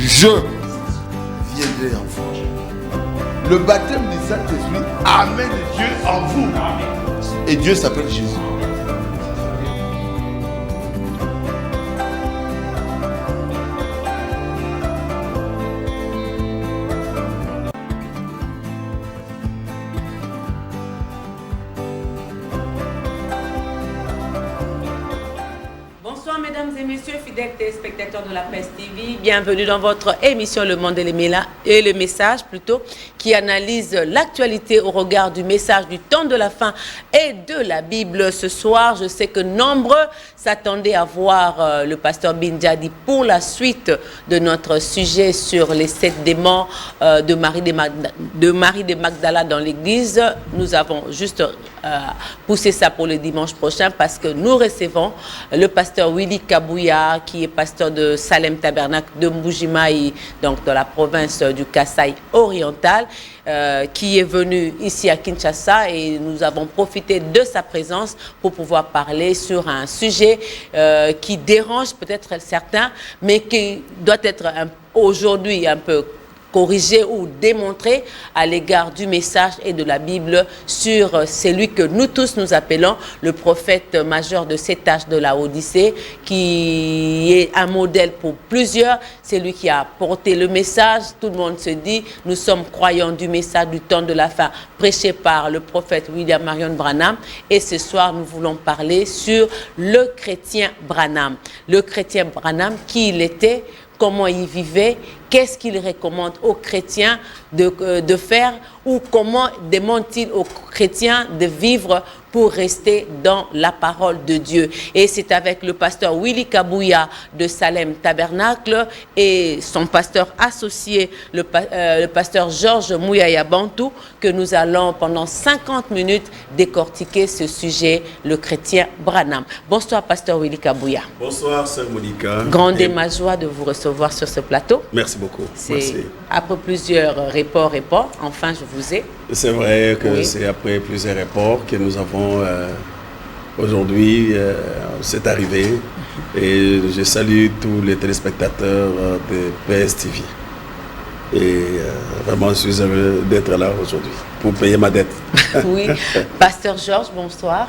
je viendrai en vous. Le baptême du Saint-Esprit amène Dieu en vous. Et Dieu s'appelle Jésus. Mesdames et messieurs, fidèles téléspectateurs de la Presse TV, bienvenue dans votre émission Le Monde et le Message plutôt, qui analyse l'actualité au regard du message du temps de la fin et de la Bible. Ce soir, je sais que nombreux s'attendaient à voir le pasteur Bindjadi pour la suite de notre sujet sur les 7 démons de Marie de Magdala dans l'église. Nous avons juste poussé ça pour le dimanche prochain parce que nous recevons le pasteur Willy Kabouya, qui est pasteur de Salem Tabernacle de Mbujimayi, donc dans la province du Kasaï oriental, qui est venu ici à Kinshasa, et nous avons profité de sa présence pour pouvoir parler sur un sujet qui dérange peut-être certains, mais qui doit être aujourd'hui un peu corriger ou démontrer à l'égard du message et de la Bible sur celui que nous tous nous appelons le prophète majeur de cet âge de la Odyssée, qui est un modèle pour plusieurs. C'est lui qui a porté le message. Tout le monde se dit, nous sommes croyants du message du temps de la fin prêché par le prophète William Marion Branham. Et ce soir, nous voulons parler sur le chrétien Branham. Le chrétien Branham, qui il était, comment il vivait, qu'est-ce qu'il recommande aux chrétiens de faire, ou comment demande-t-il aux chrétiens de vivre pour rester dans la parole de Dieu. Et c'est avec le pasteur Willy Kabouya de Salem Tabernacle et son pasteur associé, le pasteur Georges Mouyaya Bantou, que nous allons pendant 50 minutes décortiquer ce sujet, le chrétien Branham. Bonsoir pasteur Willy Kabouya. Bonsoir sœur Monica. Grande et ma joie de vous recevoir sur ce plateau. Merci beaucoup. C'est après plusieurs reports, enfin je vous ai. C'est vrai que oui. C'est après plusieurs reports que nous avons aujourd'hui cette arrivée. Et je salue tous les téléspectateurs de PSTV. Et vraiment, je suis heureux d'être là aujourd'hui pour payer ma dette. Oui. Pasteur Georges, bonsoir.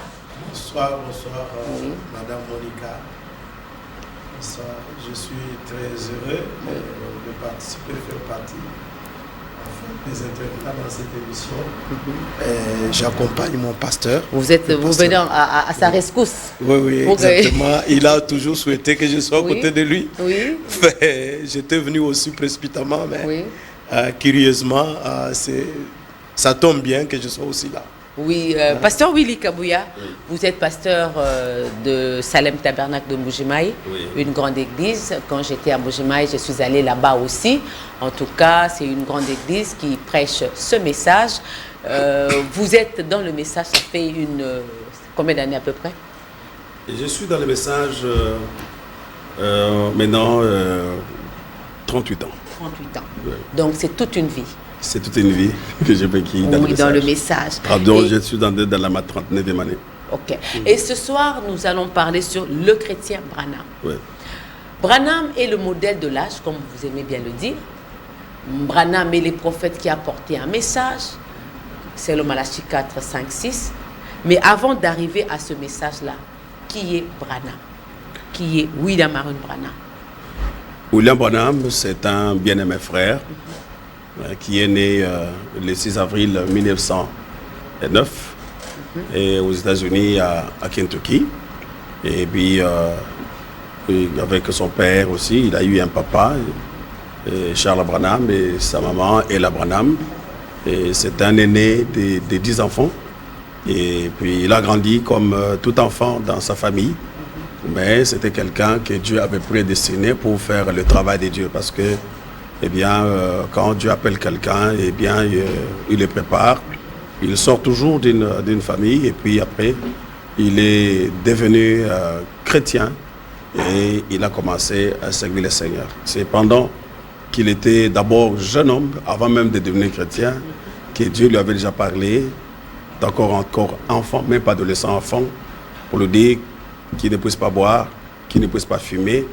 Bonsoir, oui. Madame Monica. Bonsoir. Je suis très heureux de participer, de faire partie des intervenants dans cette émission. J'accompagne mon pasteur. Vous venez à sa rescousse. Oui, exactement. Il a toujours souhaité que je sois à côté de lui. Oui. J'étais venu aussi précipitamment, mais oui. Curieusement, ça tombe bien que je sois aussi là. Oui, pasteur Willy Kabouya, oui. Vous êtes pasteur de Salem Tabernacle de Mbujimayi, oui. Une grande église. Quand j'étais à Mbujimayi, je suis allée là-bas aussi. En tout cas, c'est une grande église qui prêche ce message. Vous êtes dans le message, ça fait combien d'années à peu près? Je suis dans le message maintenant 38 ans. 38 ans. Oui. Donc c'est toute une vie. C'est toute une vie que j'ai vécue dans le message. Pardon, je suis dans ma 39e année. Ok. Et ce soir, nous allons parler sur le chrétien Branham. Oui. Branham est le modèle de l'âge, comme vous aimez bien le dire. Branham est le prophète qui a porté un message. C'est le Malachie 4, 5, 6. Mais avant d'arriver à ce message-là, qui est Branham? Qui est William Marion Branham? William Branham, c'est un bien-aimé frère. Qui est né le 6 avril 1909 et aux États-Unis à Kentucky. Et puis, avec son père aussi, il a eu un papa, Charles Branham, et sa maman, Ella Branham. Et c'est un aîné de 10 enfants. Et puis, il a grandi comme tout enfant dans sa famille. Mais c'était quelqu'un que Dieu avait prédestiné pour faire le travail de Dieu. Parce que eh bien, quand Dieu appelle quelqu'un, eh bien, il le prépare. Il sort toujours d'une famille et puis après, il est devenu chrétien et il a commencé à servir le Seigneur. C'est pendant qu'il était d'abord jeune homme, avant même de devenir chrétien, que Dieu lui avait déjà parlé, encore enfant, même pas adolescent, enfant, pour lui dire qu'il ne puisse pas boire, qu'il ne puisse pas fumer,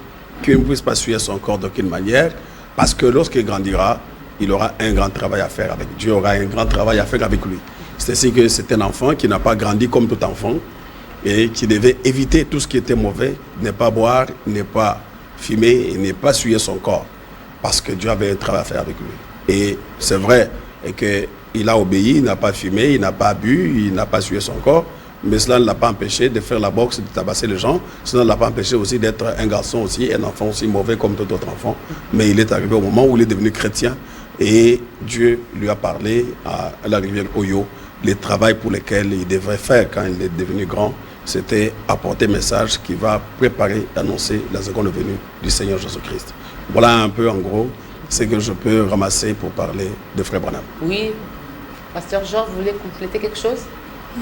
qu'il ne puisse pas suer son corps d'aucune manière, Parce que lorsqu'il grandira, il aura un grand travail à faire avec Dieu, aura un grand travail à faire avec lui. C'est ainsi que c'est un enfant qui n'a pas grandi comme tout enfant et qui devait éviter tout ce qui était mauvais, ne pas boire, ne pas fumer et ne pas souiller son corps. Parce que Dieu avait un travail à faire avec lui. Et c'est vrai qu'il a obéi, il n'a pas fumé, il n'a pas bu, il n'a pas souillé son corps. Mais cela ne l'a pas empêché de faire la boxe, de tabasser les gens. Cela ne l'a pas empêché aussi d'être un garçon aussi, un enfant aussi mauvais comme tout autre enfant. Mais il est arrivé au moment où il est devenu chrétien et Dieu lui a parlé à l'arrivée de Oyo. Les travaux pour lesquels il devrait faire quand il est devenu grand, c'était apporter un message qui va préparer, annoncer la seconde venue du Seigneur Jésus-Christ. Voilà un peu en gros ce que je peux ramasser pour parler de Frère Branham. Oui, Pasteur Jean, vous voulez compléter quelque chose?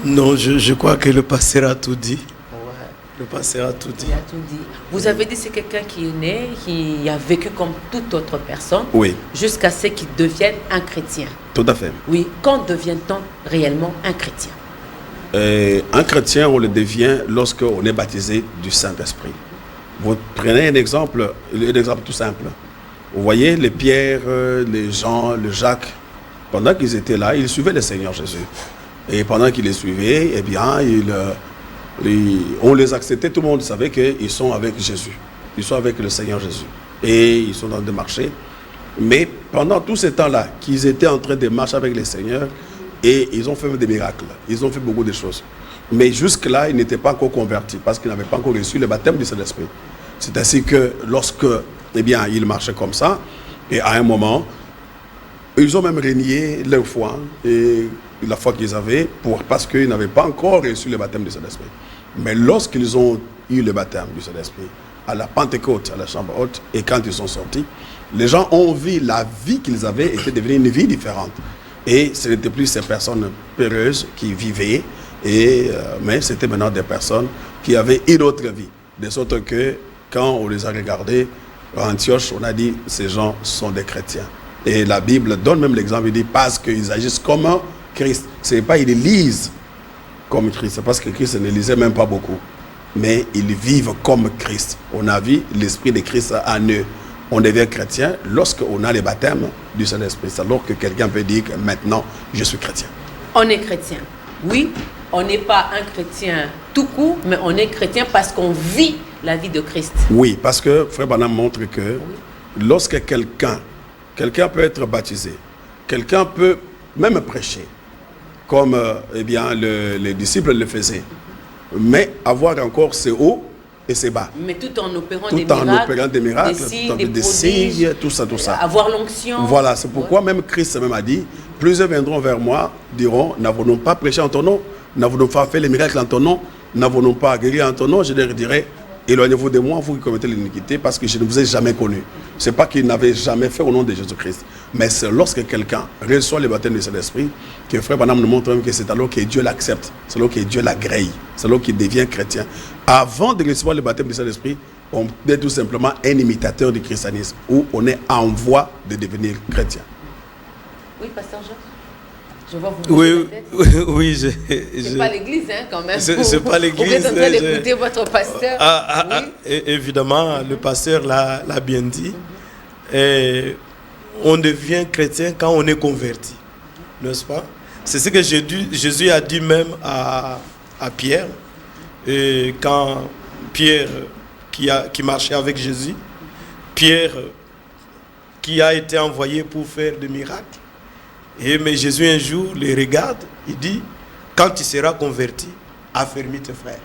Non, je crois que le pasteur a tout dit. Ouais. Le pasteur a tout dit. Il a tout dit. Vous avez dit que c'est quelqu'un qui est né, qui a vécu comme toute autre personne, Oui. Jusqu'à ce qu'il devienne un chrétien. Tout à fait. Oui, quand devient-on réellement un chrétien? Un chrétien, on le devient lorsqu'on est baptisé du Saint-Esprit. Vous prenez un exemple tout simple. Vous voyez les Pierre, les Jean, le Jacques, pendant qu'ils étaient là, ils suivaient le Seigneur Jésus. Et pendant qu'ils les suivaient, eh bien, on les acceptait, tout le monde savait qu'ils sont avec Jésus. Ils sont avec le Seigneur Jésus. Et ils sont dans des marchés. Mais pendant tout ce temps-là, qu'ils étaient en train de marcher avec le Seigneur, et ils ont fait des miracles. Ils ont fait beaucoup de choses. Mais jusque-là, ils n'étaient pas encore convertis parce qu'ils n'avaient pas encore reçu le baptême du Saint-Esprit. C'est ainsi que lorsque, eh bien, ils marchaient comme ça, et à un moment, ils ont même renié leur foi et la foi qu'ils avaient parce qu'ils n'avaient pas encore reçu le baptême du Saint-Esprit. Mais lorsqu'ils ont eu le baptême du Saint-Esprit, à la Pentecôte, à la chambre haute, et quand ils sont sortis, les gens ont vu la vie qu'ils avaient était devenue une vie différente. Et ce n'était plus ces personnes peureuses qui vivaient, mais c'était maintenant des personnes qui avaient une autre vie. De sorte que quand on les a regardés à Antioche, on a dit ces gens sont des chrétiens. Et la Bible donne même l'exemple, il dit parce qu'ils agissent comme Christ. Ce n'est pas ils lisent comme Christ, c'est parce que Christ ne lisait même pas beaucoup. Mais ils vivent comme Christ. On a vu l'esprit de Christ en eux. On devient chrétien lorsqu'on a le baptême du Saint-Esprit. C'est alors que quelqu'un peut dire que maintenant, je suis chrétien. On est chrétien. Oui, on n'est pas un chrétien tout court, mais on est chrétien parce qu'on vit la vie de Christ. Oui, parce que Frère Branham montre que lorsque quelqu'un peut être baptisé, quelqu'un peut même prêcher, comme eh bien, les disciples le faisaient, mais avoir encore ses hauts et ses bas. Mais tout en opérant des miracles, des signes, tout ça. Avoir l'onction. Voilà, c'est pourquoi même Christ même a dit, plusieurs viendront vers moi, diront, n'avons-nous pas prêché en ton nom, n'avons-nous pas fait les miracles en ton nom, n'avons-nous pas guéri en ton nom, je leur dirai, éloignez-vous de moi, vous qui commettez l'iniquité, parce que je ne vous ai jamais connu. Ce n'est pas qu'il n'avait jamais fait au nom de Jésus-Christ, mais c'est lorsque quelqu'un reçoit le baptême du Saint-Esprit que Frère Branham nous montre même que c'est alors que Dieu l'accepte, c'est alors que Dieu l'agrée, c'est alors qu'il devient chrétien. Avant de recevoir le baptême du Saint-Esprit, on est tout simplement un imitateur du christianisme, où on est en voie de devenir chrétien. Oui, Pasteur Jean, je vois vous bouger la tête. Oui, c'est pas l'église, hein, quand même. C'est pas l'église. Vous êtes en train d'écouter votre pasteur. Évidemment, le pasteur l'a bien dit. Et on devient chrétien quand on est converti, n'est-ce pas? C'est ce que Jésus a dit même à Pierre. Et quand Pierre, qui marchait avec Jésus, Pierre, qui a été envoyé pour faire des miracles, mais Jésus un jour les regarde, il dit, quand tu seras converti, affermis tes frères.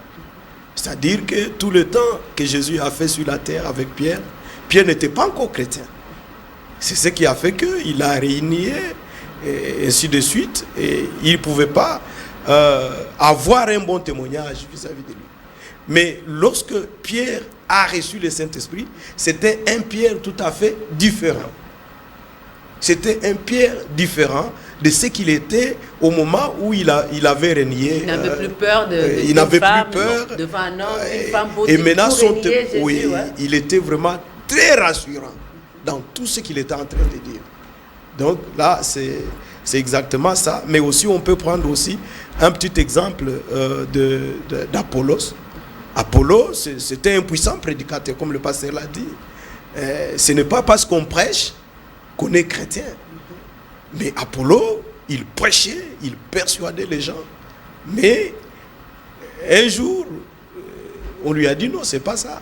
C'est-à-dire que tout le temps que Jésus a fait sur la terre avec Pierre, Pierre n'était pas encore chrétien. C'est ce qui a fait qu'il a régné, et ainsi de suite, et il ne pouvait pas avoir un bon témoignage vis-à-vis de lui. Mais lorsque Pierre a reçu le Saint-Esprit, c'était un Pierre tout à fait différent. C'était un Pierre différent de ce qu'il était au moment où il avait régné. Il n'avait plus peur il n'avait plus peur devant un homme, une femme beau. Et maintenant, Jésus, il était vraiment très rassurant dans tout ce qu'il était en train de dire. Donc là, c'est exactement ça. Mais aussi, on peut prendre aussi un petit exemple d'Apollos. Apollos, c'était un puissant prédicateur, comme le pasteur l'a dit. Ce n'est pas parce qu'on prêche qu'on est chrétien. Mais Apollo, il prêchait, il persuadait les gens. Mais un jour, on lui a dit non, c'est pas ça.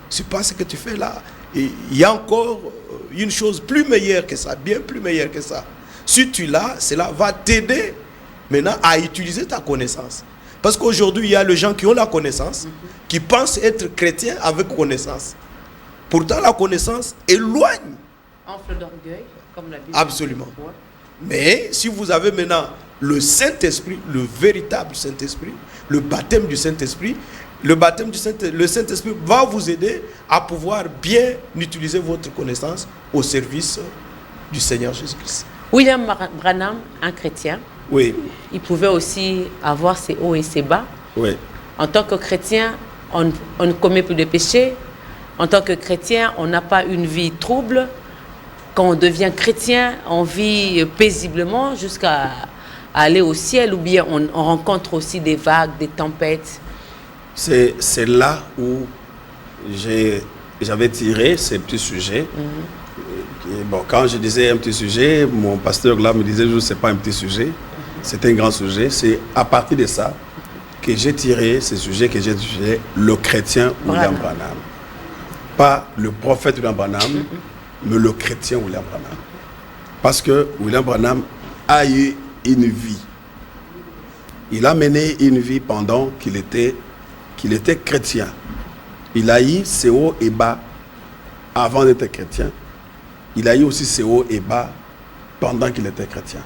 C'est pas ce que tu fais là. Et il y a encore une chose plus meilleure que ça, bien plus meilleure que ça. Si tu l'as, cela va t'aider maintenant à utiliser ta connaissance. Parce qu'aujourd'hui, il y a les gens qui ont la connaissance, qui pensent être chrétiens avec connaissance. Pourtant, la connaissance éloigne. Enfle d'orgueil, comme la Bible. Absolument. Mais si vous avez maintenant le Saint-Esprit, le véritable Saint-Esprit, le baptême du Saint-Esprit, le Saint-Esprit va vous aider à pouvoir bien utiliser votre connaissance au service du Seigneur Jésus-Christ. William Branham, un chrétien, oui. Il pouvait aussi avoir ses hauts et ses bas. Oui. En tant que chrétien, on ne commet plus de péchés. En tant que chrétien, on n'a pas une vie trouble. Quand on devient chrétien, on vit paisiblement jusqu'à aller au ciel, ou bien on rencontre aussi des vagues, des tempêtes. C'est là où j'avais tiré ces petits sujets. Bon, quand je disais un petit sujet, mon pasteur là me disait, ce n'est pas un petit sujet, c'est un grand sujet. C'est à partir de ça que j'ai tiré ces sujets, que j'ai tiré le chrétien William Branham. Pas le prophète William Branham, mais le chrétien William Branham. Parce que William Branham a eu une vie. Il a mené une vie pendant qu'il était chrétien. Il a eu ses hauts et bas avant d'être chrétien. Il a eu aussi ses hauts et bas pendant qu'il était chrétien.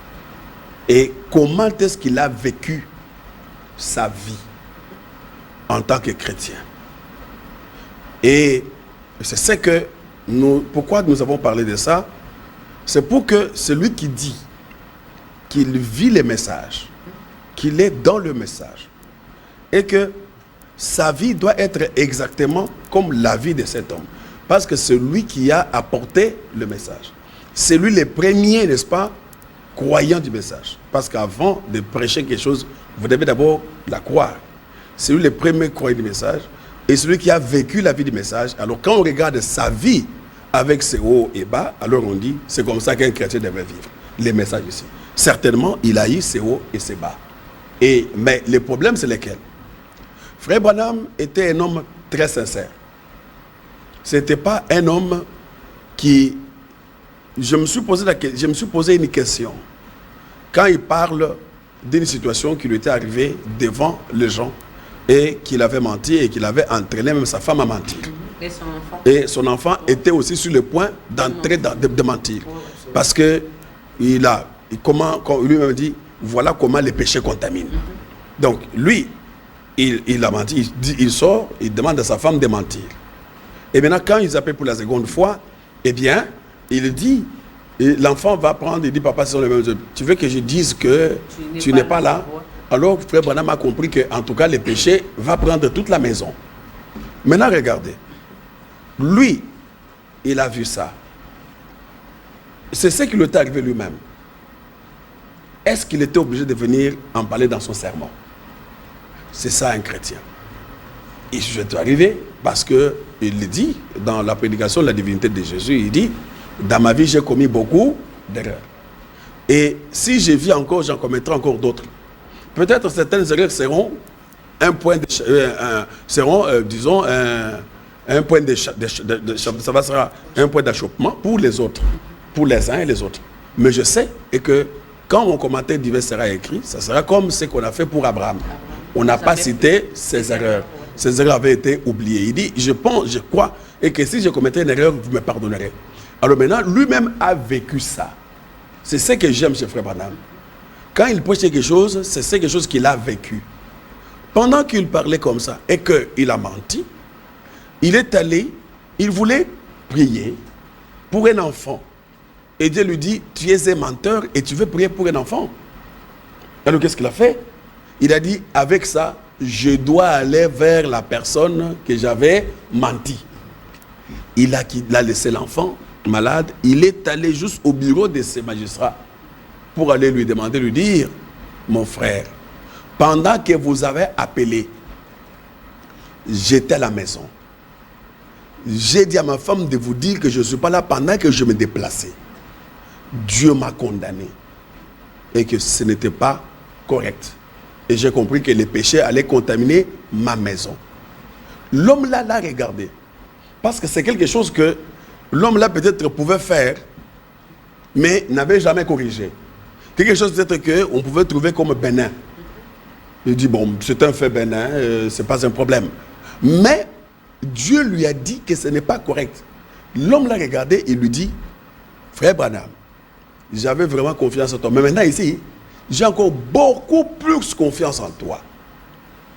Et comment est-ce qu'il a vécu sa vie en tant que chrétien? Et c'est ce que pourquoi nous avons parlé de ça? C'est pour que celui qui dit qu'il vit les messages, qu'il est dans le message, et que sa vie doit être exactement comme la vie de cet homme. Parce que c'est lui qui a apporté le message. C'est lui le premier, n'est-ce pas, croyant du message. Parce qu'avant de prêcher quelque chose, vous devez d'abord la croire. C'est lui le premier croyant du message. Et celui qui a vécu la vie du message. Alors quand on regarde sa vie avec ses hauts et bas, alors on dit, c'est comme ça qu'un chrétien devrait vivre. Les messages ici. Certainement, il a eu ses hauts et ses bas. Mais le problème, c'est lequel? Frère Branham était un homme très sincère. Ce n'était pas un homme qui... Je me suis posé une question. Quand il parle d'une situation qui lui était arrivée devant les gens et qu'il avait menti et qu'il avait entraîné même sa femme à mentir. Et son enfant était aussi sur le point d'entrer de mentir. Parce que quand lui-même dit, voilà comment les péchés contaminent. Donc lui, il a menti, il sort, il demande à sa femme de mentir. Et maintenant, quand ils appellent pour la seconde fois, eh bien, il dit, l'enfant va prendre, il dit, papa, c'est le même. Tu veux que je dise que tu n'es pas là? Alors, frère Branham a compris qu'en tout cas, le péché va prendre toute la maison. Maintenant, regardez. Lui, il a vu ça. C'est ce qui lui est arrivé lui-même. Est-ce qu'il était obligé de venir en parler dans son sermon? C'est ça un chrétien. Et je suis arrivé parce qu'il le dit dans la prédication de la divinité de Jésus, il dit, dans ma vie j'ai commis beaucoup d'erreurs. Et si je vis encore, j'en commettrai encore d'autres. Peut-être certaines erreurs seront un point de, disons, un point de, ça sera un point d'achoppement pour les autres, pour les uns et les autres. Mais je sais et que quand mon commentaire divers sera écrit, ça sera comme ce qu'on a fait pour Abraham. On n'a pas cité ses erreurs. Ces erreurs avaient été oubliées. Il dit, je pense, je crois, et que si je commettais une erreur, vous me pardonnerez. Alors maintenant, lui-même a vécu ça. C'est ce que j'aime chez Frère Branham. Quand il prêche quelque chose, c'est quelque chose qu'il a vécu. Pendant qu'il parlait comme ça, et qu'il a menti, il est allé, il voulait prier pour un enfant. Et Dieu lui dit, tu es un menteur et tu veux prier pour un enfant. Alors qu'est-ce qu'il a fait? Il a dit, avec ça, je dois aller vers la personne que j'avais menti. Il a laissé l'enfant malade. Il est allé juste au bureau de ces magistrats pour aller lui demander, lui dire, mon frère, pendant que vous avez appelé, j'étais à la maison. J'ai dit à ma femme de vous dire que je ne suis pas là pendant que je me déplaçais. Dieu m'a condamné et que ce n'était pas correct. Et j'ai compris que les péchés allaient contaminer ma maison. L'homme là l'a regardé. Parce que c'est quelque chose que l'homme là peut-être pouvait faire, mais n'avait jamais corrigé. Quelque chose peut-être qu'on pouvait trouver comme bénin. Il dit, bon, c'est un fait bénin, c'est pas un problème. Mais Dieu lui a dit que ce n'est pas correct. L'homme l'a regardé et lui dit, frère Branham, j'avais vraiment confiance en toi. Mais maintenant ici, j'ai encore beaucoup plus confiance en toi.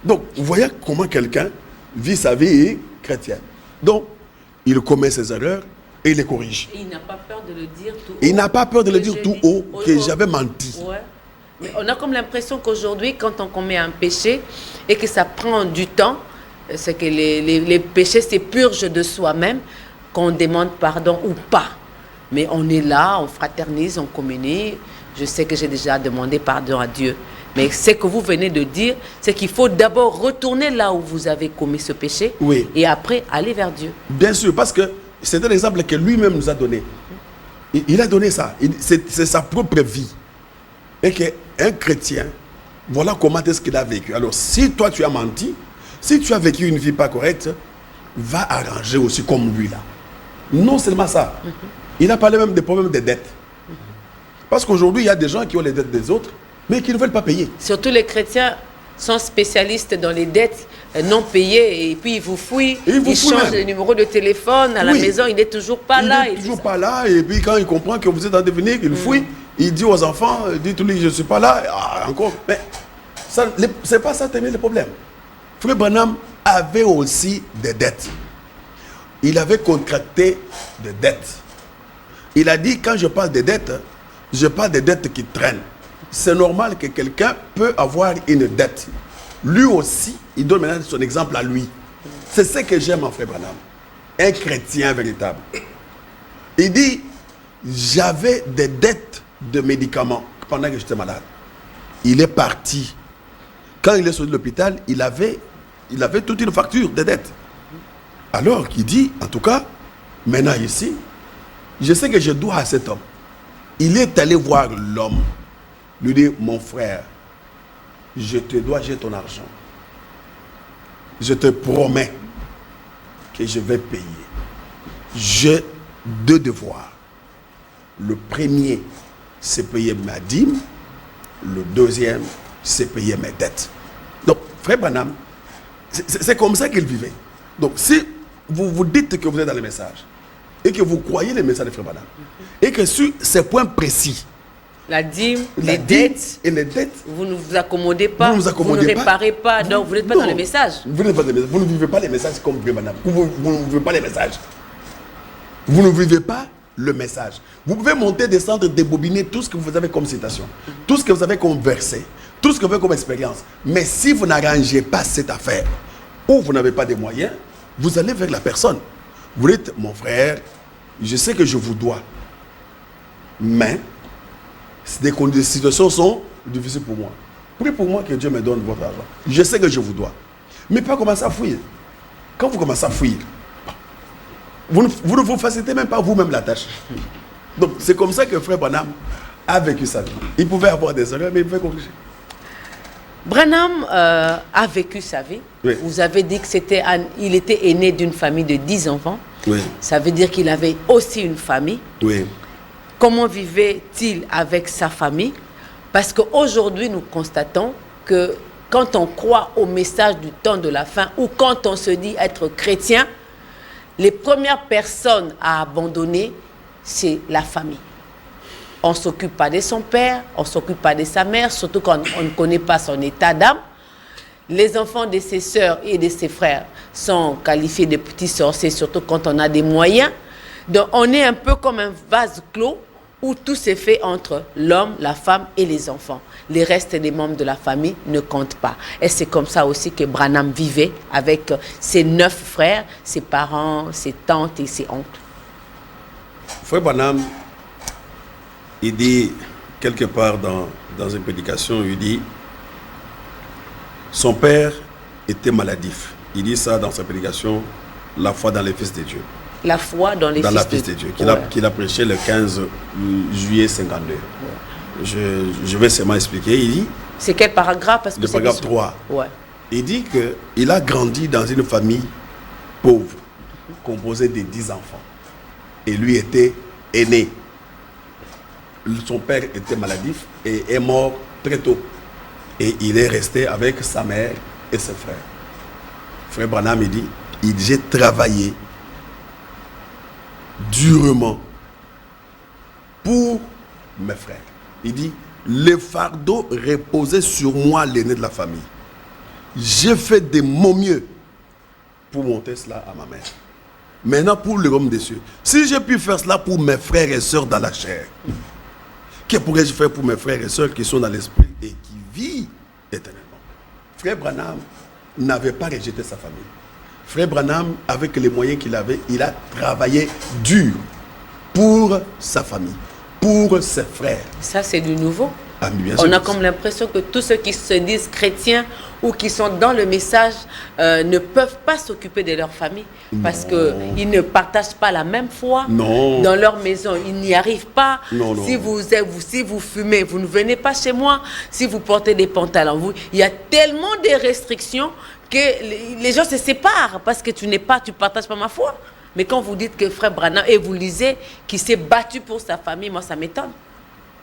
Donc, vous voyez comment quelqu'un vit sa vie chrétienne. Donc, il commet ses erreurs et il les corrige. Et il n'a pas peur de le dire tout haut. Il n'a pas peur de le dire tout haut que j'avais menti. Ouais. Mais on a comme l'impression qu'aujourd'hui, quand on commet un péché et que ça prend du temps, c'est que les péchés s'épurgent de soi-même, qu'on demande pardon ou pas. Mais on est là, on fraternise, on communie. Je sais que j'ai déjà demandé pardon à Dieu. Mais ce que vous venez de dire, c'est qu'il faut d'abord retourner là où vous avez commis ce péché. Oui. Et après, aller vers Dieu. Bien sûr, parce que c'est un exemple que lui-même nous a donné. Il a donné ça. C'est sa propre vie. Et qu'un chrétien, voilà comment est-ce qu'il a vécu. Alors, si toi tu as menti, si tu as vécu une vie pas correcte, va arranger aussi comme lui là. Non seulement ça. Il a parlé même des problèmes des dettes. Parce qu'aujourd'hui, il y a des gens qui ont les dettes des autres, mais qui ne veulent pas payer. Surtout les chrétiens sont spécialistes dans les dettes non payées et puis ils vous fouillent, ils changent le numéro de téléphone à la maison, il n'est toujours pas là. Il n'est toujours pas là et puis quand il comprend que vous êtes en devenir, il fouille, il dit aux enfants, dites-lui je ne suis pas là, encore. Mais ce n'est pas ça terminer le problème. Frère Branham avait aussi des dettes. Il avait contracté des dettes. Il a dit, quand je parle de dettes, je parle des dettes qui traînent. C'est normal que quelqu'un peut avoir une dette. Lui aussi, il donne maintenant son exemple à lui. C'est ce que j'aime en frère Branham. Un chrétien véritable. Il dit, j'avais des dettes de médicaments pendant que j'étais malade. Il est parti. Quand il est sorti de l'hôpital, il avait toute une facture de dettes. Alors il dit, en tout cas, maintenant ici, je sais que je dois à cet homme. Il est allé voir l'homme, lui dit, mon frère, je te dois, j'ai ton argent. Je te promets que je vais payer. J'ai deux devoirs. Le premier, c'est payer ma dîme. Le deuxième, c'est payer mes dettes. Donc, frère Branham, c'est comme ça qu'il vivait. Donc, si vous vous dites que vous êtes dans le message, et que vous croyez les messages de frère Branham, et que sur ces points précis, la dîme, les dettes, et les dettes, vous ne vous accommodez pas, vous ne réparez pas, donc vous n'êtes pas dans les messages. Vous n'êtes pas dans les messages. Vous ne vivez pas les messages comme frère Branham. Vous ne vivez pas les messages. Vous ne vivez pas le message. Vous pouvez monter, descendre, débobiner tout ce que vous avez comme citation, tout ce que vous avez comme verset, tout ce que vous avez comme expérience. Mais si vous n'arrangez pas cette affaire, ou vous n'avez pas de moyens, vous allez vers la personne. Vous dites, mon frère, je sais que je vous dois, mais des situations sont difficiles pour moi. Priez pour moi que Dieu me donne votre argent. Je sais que je vous dois. Mais pas commencer à fuir. Quand vous commencez à fuir, vous ne vous facilitez même pas vous-même la tâche. Donc c'est comme ça que frère Branham a vécu sa vie. Il pouvait avoir des erreurs, mais il pouvait corriger. Branham a vécu sa vie. Oui. Vous avez dit qu'il était aîné d'une famille de 10 enfants. Oui. Ça veut dire qu'il avait aussi une famille. Oui. Comment vivait-il avec sa famille? Parce qu'aujourd'hui, nous constatons que quand on croit au message du temps de la fin ou quand on se dit être chrétien, les premières personnes à abandonner, c'est la famille. On ne s'occupe pas de son père, on ne s'occupe pas de sa mère, surtout quand on ne connaît pas son état d'âme. Les enfants de ses sœurs et de ses frères sont qualifiés de petits sorciers, surtout quand on a des moyens. Donc on est un peu comme un vase clos où tout s'est fait entre l'homme, la femme et les enfants. Les restes des membres de la famille ne comptent pas. Et c'est comme ça aussi que Branham vivait avec ses 9 frères, ses parents, ses tantes et ses oncles. Frère Branham, il dit quelque part dans une prédication, il dit son père était maladif. Il dit ça dans sa prédication, la foi dans les fils de Dieu. La foi dans les Fils de Dieu, qu'il a prêché le 15 juillet 52. Je vais seulement expliquer. Il dit... C'est quel paragraphe? Parce que le paragraphe 3. Ouais. Il dit qu'il a grandi dans une famille pauvre, composée de 10 enfants. Et lui était aîné. Son père était maladif et est mort très tôt. Et il est resté avec sa mère et ses frères. Frère Branham, il dit, j'ai travaillé durement pour mes frères. Il dit, le fardeau reposait sur moi, l'aîné de la famille. J'ai fait de mon mieux pour monter cela à ma mère. Maintenant, pour le royaume des cieux, si j'ai pu faire cela pour mes frères et sœurs dans la chair, que pourrais-je faire pour mes frères et sœurs qui sont dans l'esprit et qui vivent éternellement? Frère Branham n'avait pas rejeté sa famille. Frère Branham, avec les moyens qu'il avait, il a travaillé dur pour sa famille, pour ses frères. Ça, c'est du nouveau. Ah, on a comme l'impression que tous ceux qui se disent chrétiens ou qui sont dans le message ne peuvent pas s'occuper de leur famille parce qu'ils ne partagent pas la même foi. Non. Dans leur maison, ils n'y arrivent pas. Non, non. Si vous fumez, vous ne venez pas chez moi. Si vous portez des pantalons, il y a tellement de restrictions que les gens se séparent parce que tu ne partages pas ma foi. Mais quand vous dites que frère Branham, et vous lisez qu'il s'est battu pour sa famille, moi ça m'étonne.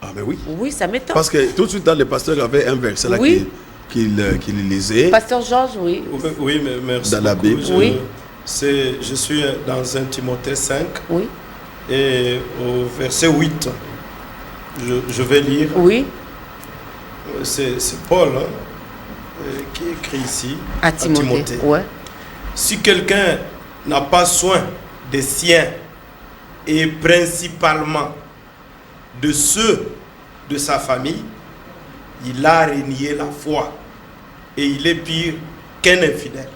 Ah mais oui. Oui, ça m'étonne. Parce que tout de suite, le pasteur avait un verset là qu'il lisait. Pasteur Georges, oui. Oui, mais merci. Dans la Bible. Oui. Je suis dans 1 Timothée 5. Oui. Et au verset 8, je vais lire. Oui. C'est Paul qui écrit ici à Timothée. Ouais. Si quelqu'un n'a pas soin des siens et principalement de ceux de sa famille, il a renié la foi et il est pire qu'un infidèle.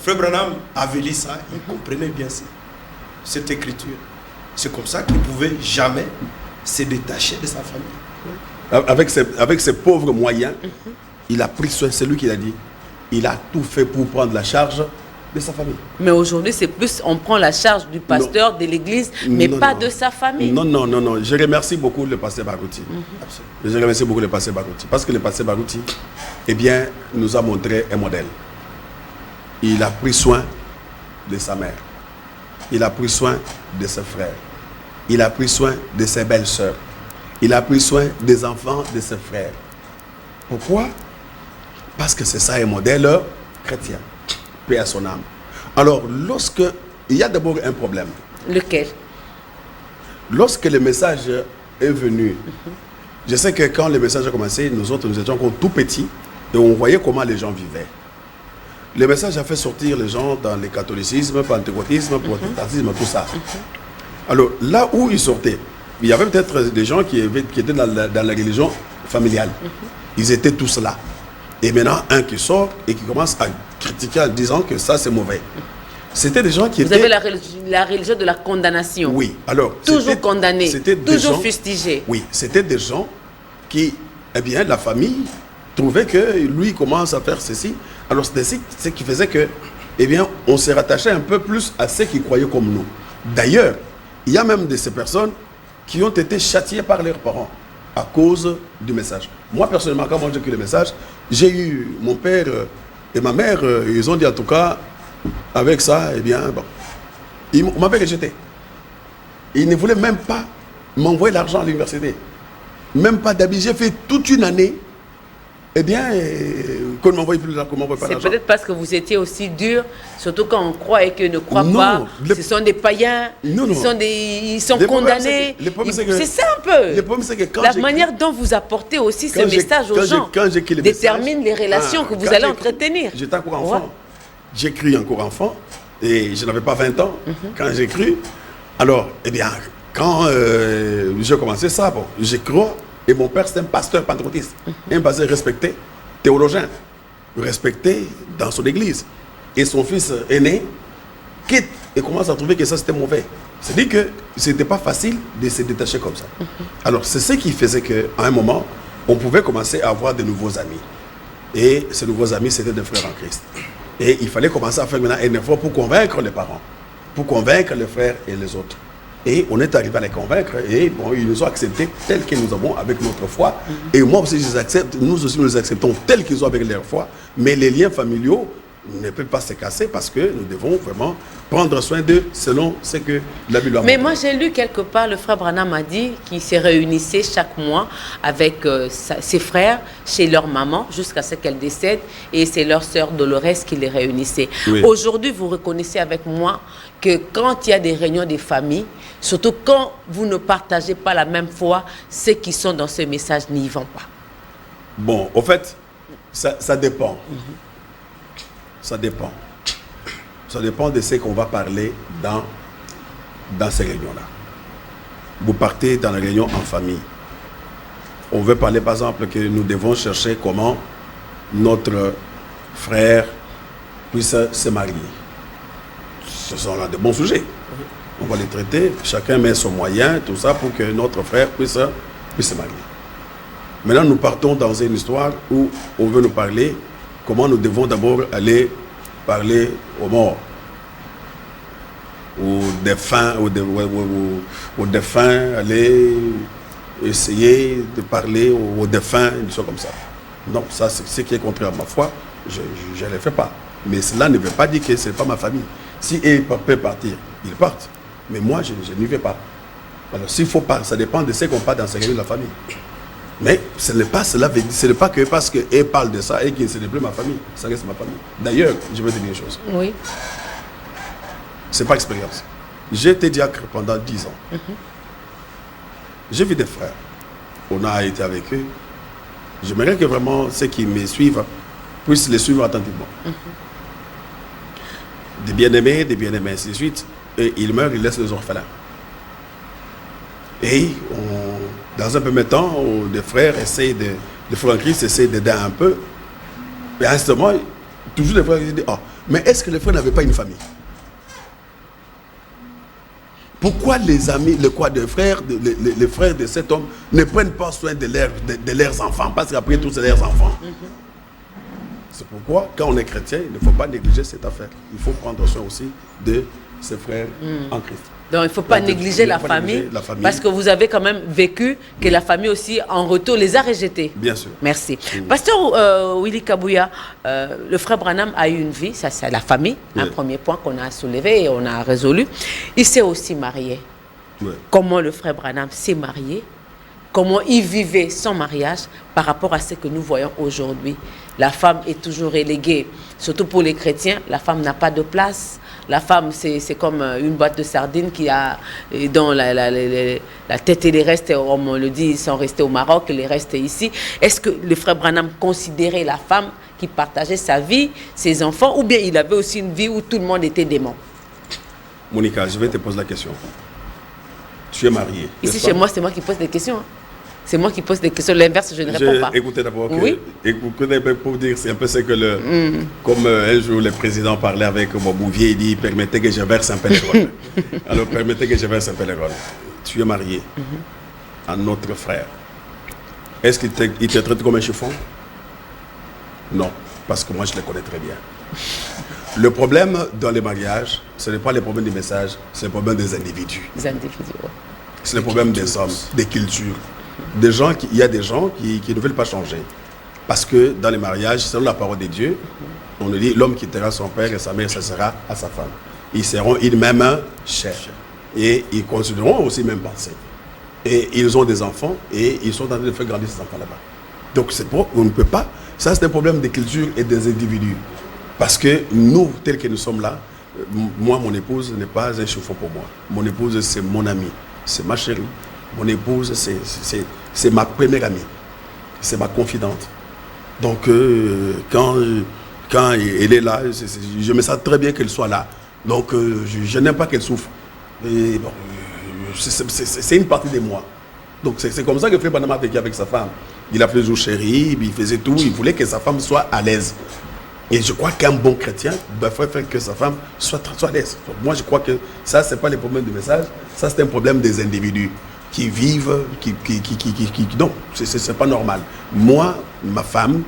Frère Branham avait lu ça, il comprenait bien cette écriture. C'est comme ça qu'il ne pouvait jamais se détacher de sa famille. Avec ses pauvres moyens, il a pris soin, c'est lui qui l'a dit, il a tout fait pour prendre la charge de sa famille. Mais aujourd'hui, c'est plus, on prend la charge du pasteur, de l'église, mais pas de sa famille. Non. Je remercie beaucoup le pasteur Barouti. Je remercie beaucoup le pasteur Barouti. Parce que le pasteur Barouti, eh bien, nous a montré un modèle. Il a pris soin de sa mère. Il a pris soin de ses frères. Il a pris soin de ses belles-sœurs. Il a pris soin des enfants de ses frères. Pourquoi? Parce que c'est ça un modèle chrétien. Paix à son âme. Alors, il y a d'abord un problème. Lequel? Lorsque le message est venu, je sais que quand le message a commencé, nous autres, nous étions encore tout petits et on voyait comment les gens vivaient. Le message a fait sortir les gens dans le catholicisme, pentecôtisme, protestantisme, tout ça. Alors, là où ils sortaient, il y avait peut-être des gens qui étaient dans la religion familiale. Ils étaient tous là. Et maintenant, un qui sort et qui commence à critiquer en disant que ça, c'est mauvais. C'était des gens qui étaient... Vous avez la religion de la condamnation. Oui, alors... Toujours condamné, toujours fustigé. Oui, c'était des gens qui, eh bien, la famille trouvait que lui commence à faire ceci. Alors, c'était ce qui faisait que, eh bien, on s'est rattaché un peu plus à ceux qui croyaient comme nous. D'ailleurs, il y a même de ces personnes qui ont été châtiées par leurs parents à cause du message. Moi, personnellement, quand j'ai écrit le message, j'ai eu mon père et ma mère, ils ont dit en tout cas, avec ça, eh bien, bon, ils m'avaient rejeté. Ils ne voulaient même pas m'envoyer l'argent à l'université. Même pas d'habit. J'ai fait toute une année, eh bien, qu'on ne m'envoie plus l'argent. C'est peut-être parce que vous étiez aussi dur, surtout quand on croit et que ne croit pas. Ce sont des païens, ils sont condamnés. C'est ça un peu. Le problème, c'est que quand la manière dont vous apportez aussi ce message aux gens détermine les relations que vous allez entretenir. J'étais encore enfant. J'écris encore enfant et je n'avais pas 20 ans quand j'écris. Alors, eh bien, quand j'ai commencé ça, bon, j'écris. Et mon père, c'était un pasteur pentecôtiste, un pasteur respecté, théologien, respecté dans son église. Et son fils aîné quitte et commence à trouver que ça, c'était mauvais. C'est-à-dire que ce n'était pas facile de se détacher comme ça. Alors, c'est ce qui faisait qu'à un moment, on pouvait commencer à avoir de nouveaux amis. Et ces nouveaux amis, c'était des frères en Christ. Et il fallait commencer à faire maintenant un effort pour convaincre les parents, pour convaincre les frères et les autres. Et on est arrivé à les convaincre et bon, ils nous ont acceptés tels que nous avons avec notre foi. Et moi aussi, je les accepte, nous aussi, nous les acceptons tels qu'ils ont avec leur foi. Mais les liens familiaux ne peuvent pas se casser parce que nous devons vraiment prendre soin d'eux selon ce que la Bible a montré. Mais moi, j'ai lu quelque part, le frère Branham a dit qu'il se réunissait chaque mois avec ses frères chez leur maman jusqu'à ce qu'elle décède et c'est leur sœur Dolores qui les réunissait. Oui. Aujourd'hui, vous reconnaissez avec moi que quand il y a des réunions des familles, surtout quand vous ne partagez pas la même foi, ceux qui sont dans ce message n'y vont pas. Bon, au fait, ça dépend. Ça dépend. Ça dépend de ce qu'on va parler dans ces réunions-là. Vous partez dans la réunion en famille. On veut parler, par exemple, que nous devons chercher comment notre frère puisse se marier. Ce sont là de bons sujets. On va les traiter. Chacun met son moyen, tout ça, pour que notre frère puisse se marier. Maintenant, nous partons dans une histoire où on veut nous parler comment nous devons d'abord aller parler aux morts, aux défunts, aux défunts, aller essayer de parler aux défunts, des choses comme ça. Non, ça c'est ce qui est contraire à ma foi, je ne le fais pas. Mais cela ne veut pas dire que ce n'est pas ma famille. Si ils peuvent partir, ils partent. Mais moi, je n'y vais pas. Alors s'il faut pas, ça dépend de ce qu'on parle dans ces réunions de la famille. Mais ce n'est pas cela, ce n'est pas que parce qu'elle parle de ça et que ce n'est plus ma famille, ça reste ma famille. D'ailleurs, je vais te dire une chose. Oui. Ce n'est pas expérience. J'ai été diacre pendant 10 ans. J'ai vu des frères. On a été avec eux. J'aimerais que vraiment ceux qui me suivent puissent les suivre attentivement. Des bien-aimés, ainsi de suite. Et ils meurent, ils laissent les orphelins. Et dans un premier temps, des frères essayent de frères en Christ essayent d'aider un peu. Mais à ce moment, toujours les frères disent, oh, mais est-ce que les frères n'avaient pas une famille? Pourquoi les amis, les frères de cet homme ne prennent pas soin de leurs enfants? Parce qu'après tout, c'est leurs enfants. C'est pourquoi, quand on est chrétien, il ne faut pas négliger cette affaire. Il faut prendre soin aussi de ses frères en Christ. Donc, il ne faut pas négliger la famille, parce que vous avez quand même vécu que la famille aussi, en retour, les a rejetés. Bien sûr. Merci. Pasteur Willy Kabouya, le frère Branham a eu une vie, ça c'est la famille, un premier point qu'on a soulevé et on a résolu. Il s'est aussi marié. Comment le frère Branham s'est marié? Comment il vivait son mariage par rapport à ce que nous voyons aujourd'hui? La femme est toujours reléguée, surtout pour les chrétiens, la femme n'a pas de place. La femme, c'est comme une boîte de sardines dont la tête et les restes, on le dit, ils sont restés au Maroc et les restes ici. Est-ce que le frère Branham considérait la femme qui partageait sa vie, ses enfants, ou bien il avait aussi une vie où tout le monde était démon? Monica, je vais te poser la question. Tu es mariée. Ici, chez moi, c'est moi qui pose des questions. C'est moi qui pose des questions. L'inverse, je ne réponds pas. Écoutez d'abord, pour dire, c'est un peu ce que comme un jour le président parlait avec mon Bouvier, il dit, permettez que je verse un peu les rôles. Alors, permettez que je verse un peu les rôles. Tu es marié à notre frère. Est-ce qu'il te traite comme un chiffon? Non, parce que moi, je le connais très bien. Le problème dans les mariages, ce n'est pas le problème des messages, c'est le problème des individus. Des individus, oui. C'est le problème des hommes, des cultures. Il y a des gens qui ne veulent pas changer. Parce que dans les mariages, selon la parole de Dieu, on nous dit l'homme quittera son père et sa mère, ça sera à sa femme. Ils seront ils-mêmes chers. Et ils continueront aussi même penser. Et ils ont des enfants et ils sont en train de faire grandir ces enfants là-bas. Donc c'est pour on ne peut pas. Ça, c'est un problème des cultures et des individus. Parce que nous, tels que nous sommes là, moi, mon épouse n'est pas un chiffon pour moi. Mon épouse, c'est mon amie, c'est ma chérie. Mon épouse, c'est ma première amie. C'est ma confidente. Donc, quand elle est là, je me sens très bien qu'elle soit là. Donc, je n'aime pas qu'elle souffre. Et bon, c'est une partie de moi. Donc, c'est comme ça que Frère Branham a vécu avec sa femme. Il a fait toujours chérie, il faisait tout. Il voulait que sa femme soit à l'aise. Et je crois qu'un bon chrétien doit faire que sa femme soit à l'aise. Donc, moi, je crois que ça, ce n'est pas le problème du message. Ça, c'est un problème des individus qui vivent, non, c'est pas normal. Moi, ma femme,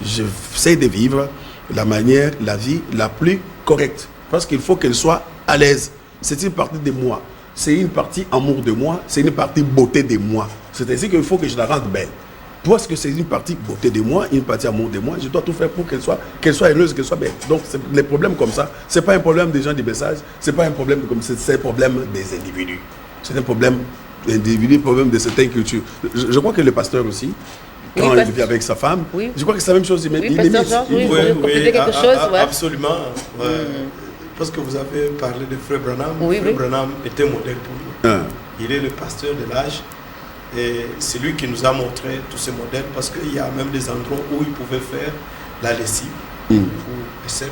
j'essaie de vivre la manière, la vie la plus correcte. Parce qu'il faut qu'elle soit à l'aise. C'est une partie de moi. C'est une partie amour de moi. C'est une partie beauté de moi. C'est ainsi qu'il faut que je la rende belle. Parce que c'est une partie beauté de moi, une partie amour de moi, je dois tout faire pour qu'elle soit heureuse, qu'elle soit belle. Donc les problèmes comme ça, c'est pas un problème des gens du message, c'est pas un problème comme c'est un problème des individus. C'est un problème d'individus, problème de certaines cultures. Je crois que le pasteur aussi, quand il vit avec sa femme, je crois que c'est la même chose. Pasteur Georges, compléter quelque chose, absolument. Parce que vous avez parlé de Frère Branham. Frère Branham était modèle pour nous. Il est le pasteur de l'âge. Et c'est lui qui nous a montré tous ces modèles parce qu'il y a même des endroits où il pouvait faire la lessive pour son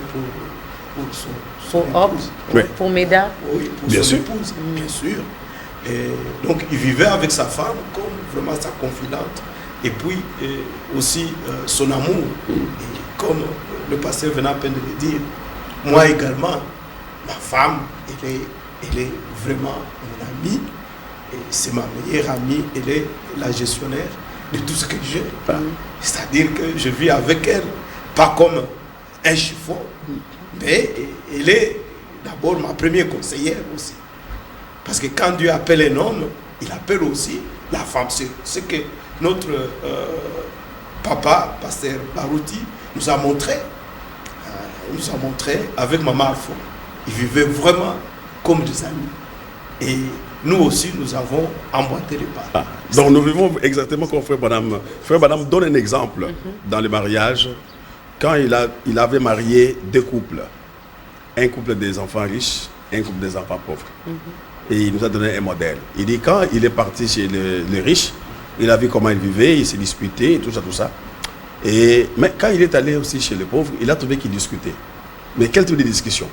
épouse. Pour Méda. Oui, pour son épouse, bien sûr. Et donc il vivait avec sa femme comme vraiment sa confidente. Et puis aussi son amour. Et comme le pasteur venait à peine de le dire, moi également, ma femme, elle est vraiment mon amie. C'est ma meilleure amie, elle est la gestionnaire de tout ce que j'ai. C'est-à-dire que je vis avec elle, pas comme un chiffon, mais elle est d'abord ma première conseillère aussi. Parce que quand Dieu appelle un homme, il appelle aussi la femme. C'est ce que notre papa, pasteur Barouti, nous a montré. Nous a montré avec Maman Alpha. Ils vivaient vraiment comme des amis. Et nous aussi, nous avons emboîté les pas. Donc nous vivons exactement comme Frère Branham. Frère Branham donne un exemple dans le mariage. Quand il avait marié deux couples, un couple des enfants riches, un couple des enfants pauvres. Et il nous a donné un modèle. Il dit quand il est parti chez les riches, il a vu comment ils vivaient, il s'est disputé, tout ça. Mais quand il est allé aussi chez les pauvres, il a trouvé qu'ils discutaient. Mais quel type de discussion?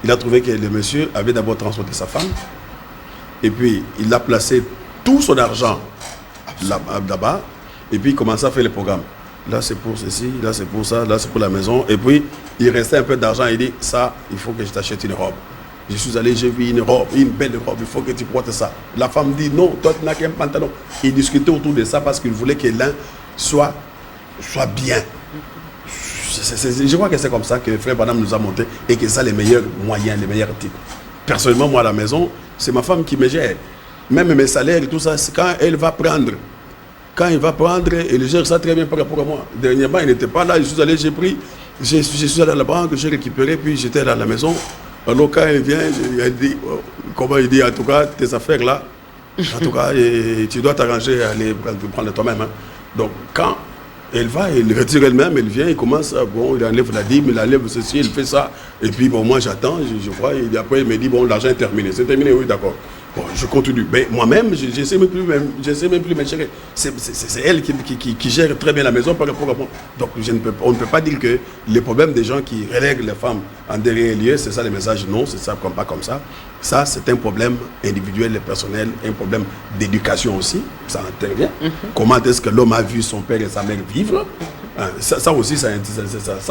Il a trouvé que le monsieur avait d'abord transporté sa femme. Et puis, il a placé tout son argent là-bas. Et puis, il commençait à faire le programme. Là, c'est pour ceci, là, c'est pour ça, là, c'est pour la maison. Et puis, il restait un peu d'argent. Il dit, ça, il faut que je t'achète une robe. Je suis allé, j'ai vu une robe, une belle robe. Il faut que tu portes ça. La femme dit, non, toi, tu n'as qu'un pantalon. Il discutait autour de ça parce qu'il voulait que l'un soit bien. Je crois que c'est comme ça que Frère Branham nous a montré et que ça, les meilleurs moyens, les meilleurs types. Personnellement, moi, à la maison, c'est ma femme qui me gère. Même mes salaires et tout ça, c'est quand elle va prendre. Quand elle va prendre, elle gère ça très bien par rapport à moi. Dernièrement, il n'était pas là, je suis allé, j'ai pris, je suis allé à la banque, j'ai récupéré, puis j'étais là à la maison. Alors quand elle vient, elle dit, comment il dit, en tout cas, tes affaires là, en tout cas, tu dois t'arranger à aller prendre toi-même. Hein. Donc quand elle va, elle retire elle-même, elle vient, il commence, bon, il enlève la dîme, il enlève ceci, il fait ça. Et puis, bon, moi, j'attends, je vois, et après, il me dit, bon, l'argent est terminé. C'est terminé, oui, d'accord. Bon, je continue. Mais moi-même, je ne sais même plus me gérer. C'est elle qui gère très bien la maison par rapport à moi. Donc, on ne peut pas dire que les problèmes des gens qui relèguent les femmes en dernier lieu, c'est ça le message. Non, c'est ça, pas comme ça. Ça, c'est un problème individuel et personnel, un problème d'éducation aussi. Ça intervient. Comment est-ce que l'homme a vu son père et sa mère vivre? Ça aussi, ça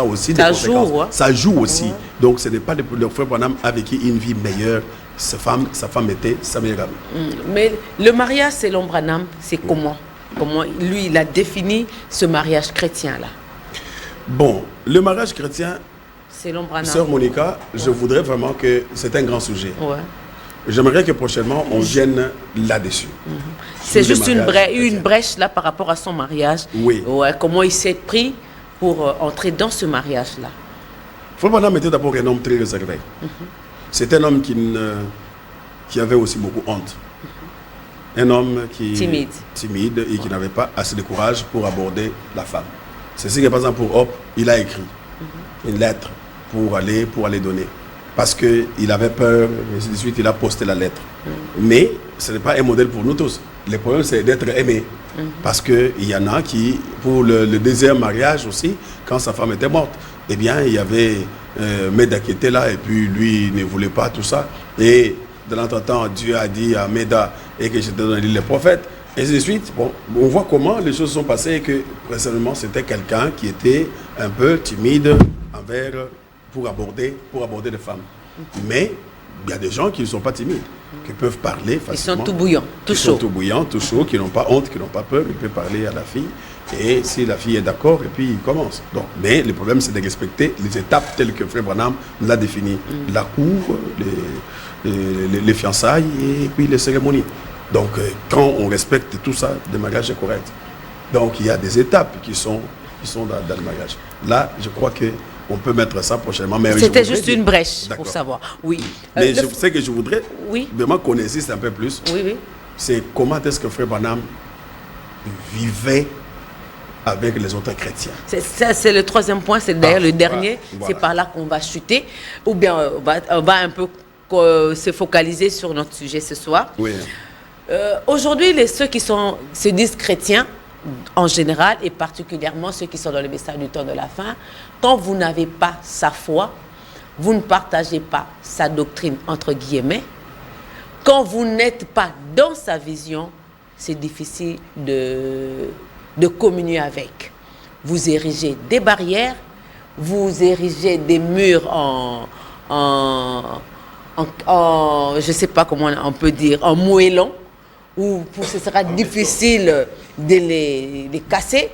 aussi des conséquences. Joue, hein? Ça joue aussi. Donc, ce n'est pas le Frère Branham a vécu une vie meilleure. Sa femme était sa meilleure amie. Mais le mariage selon Branham, c'est comment lui, il a défini ce mariage chrétien-là? Bon, le mariage chrétien, selon Branham. Sœur Monica, je voudrais vraiment que c'est un grand sujet. Ouais. J'aimerais que prochainement, on vienne là-dessus. C'est juste une brèche là par rapport à son mariage. Oui. Ouais, comment il s'est pris pour entrer dans ce mariage-là? Frère Branham était d'abord un homme très réservé. C'est un homme qui avait aussi beaucoup honte. Un homme timide et qui n'avait pas assez de courage pour aborder la femme. C'est ce que, par exemple, pour Hope, il a écrit une lettre pour aller donner. Parce qu'il avait peur, et ainsi de suite, il a posté la lettre. Mais ce n'est pas un modèle pour nous tous. Le problème, c'est d'être aimé. Parce qu'il y en a qui, pour le deuxième mariage aussi, quand sa femme était morte, eh bien, il y avait Méda qui était là, et puis lui, il ne voulait pas tout ça. Et de l'entretemps, Dieu a dit à Méda, et que j'étais dans l'île des prophètes, et ainsi de suite. Bon, on voit comment les choses sont passées, et que, personnellement, c'était quelqu'un qui était un peu timide pour aborder les femmes. Mais il y a des gens qui ne sont pas timides, qui peuvent parler facilement. Ils sont tout bouillants, tout chaud. Ils sont tout bouillants, tout chauds, qui n'ont pas honte, qui n'ont pas peur, ils peuvent parler à la fille. Et si la fille est d'accord, et puis il commence. Donc, mais le problème, c'est de respecter les étapes telles que Frère Branham l'a défini. La cour, les fiançailles et puis les cérémonies. Donc, quand on respecte tout ça, le mariage est correct. Donc, il y a des étapes qui sont dans le mariage. Là, je crois qu'on peut mettre ça prochainement. C'était juste une brèche pour savoir. Oui. Mais je sais que je voudrais vraiment qu'on insiste un peu plus. Oui, oui. C'est comment est-ce que Frère Branham vivait avec les autres chrétiens. Ça, c'est le troisième point, c'est d'ailleurs le dernier. Voilà. C'est par là qu'on va chuter. Ou bien on va un peu se focaliser sur notre sujet ce soir. Oui. Aujourd'hui, ceux qui se disent chrétiens, en général, et particulièrement ceux qui sont dans le message du temps de la fin, quand vous n'avez pas sa foi, vous ne partagez pas sa doctrine, entre guillemets, quand vous n'êtes pas dans sa vision, c'est difficile de communier avec. Vous érigez des barrières, vous érigez des murs je ne sais pas comment on peut dire, en moellon, où ce sera difficile de les casser,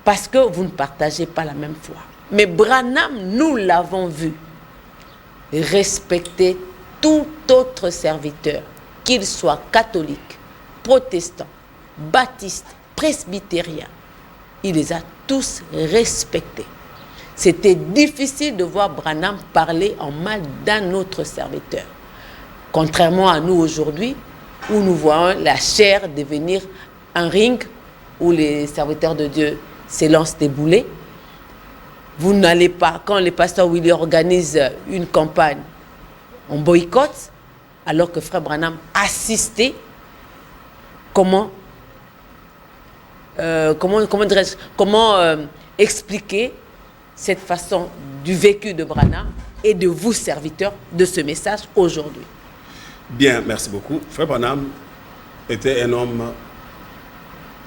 parce que vous ne partagez pas la même foi. Mais Branham, nous l'avons vu, respecter tout autre serviteur, qu'il soit catholique, protestant, baptiste, presbytérien, il les a tous respectés. C'était difficile de voir Branham parler en mal d'un autre serviteur. Contrairement à nous aujourd'hui, où nous voyons la chair devenir un ring, où les serviteurs de Dieu s'élancent des boulets. Vous n'allez pas, quand le pasteur Willie organise une campagne, on boycotte, alors que Frère Branham assistait. Comment expliquer cette façon du vécu de Branham et de vous, serviteurs, de ce message aujourd'hui? Bien, merci beaucoup. Frère Branham était un homme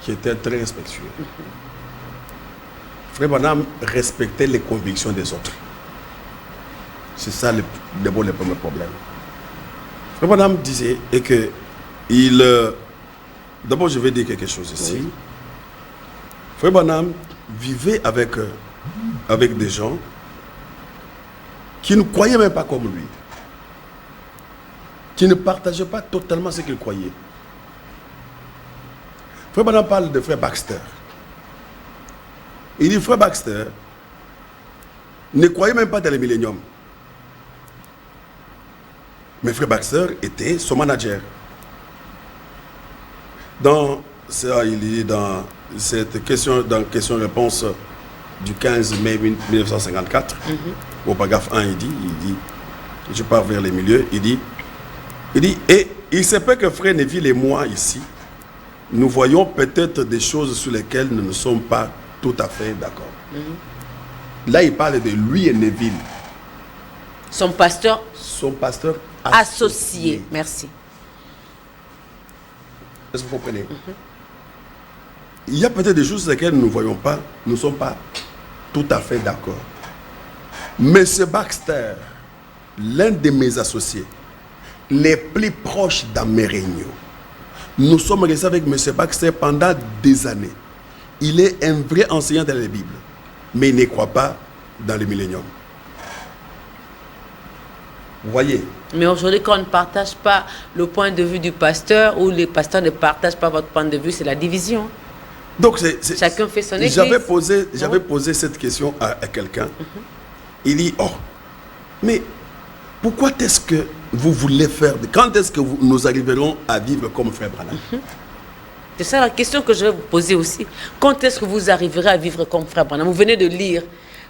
qui était très respectueux. Frère Branham respectait les convictions des autres. C'est ça d'abord le premier problème. Frère Branham disait et que d'abord, je vais dire quelque chose ici. Oui. Frère Branham vivait avec des gens qui ne croyaient même pas comme lui, qui ne partageaient pas totalement ce qu'il croyait. Frère Branham parle de Frère Baxter. Il dit, Frère Baxter ne croyait même pas dans le millénium. Mais Frère Baxter était son manager. Dans cette question-réponse du 15 mai 1954, au paragraphe 1, il dit, je pars vers les milieux, il dit, et il se peut que Frère Neville et moi ici, nous voyons peut-être des choses sur lesquelles nous ne sommes pas tout à fait d'accord. Là, il parle de lui et Neville. Son pasteur associé. Merci. Est-ce que vous comprenez? Il y a peut-être des choses sur lesquelles nous ne voyons pas, nous ne sommes pas tout à fait d'accord. M. Baxter, l'un de mes associés, les plus proches dans mes réunions, nous sommes restés avec M. Baxter pendant des années. Il est un vrai enseignant de la Bible, mais il ne croit pas dans le millénium. Vous voyez? Mais aujourd'hui, quand on ne partage pas le point de vue du pasteur, ou les pasteurs ne partagent pas votre point de vue, c'est la division. Donc, chacun fait son église. J'avais posé cette question à quelqu'un. Il dit, mais pourquoi est-ce que vous voulez faire, quand est-ce que nous arriverons à vivre comme Frère Branham? C'est ça la question que je vais vous poser aussi. Quand est-ce que vous arriverez à vivre comme Frère Branham? Vous venez de lire.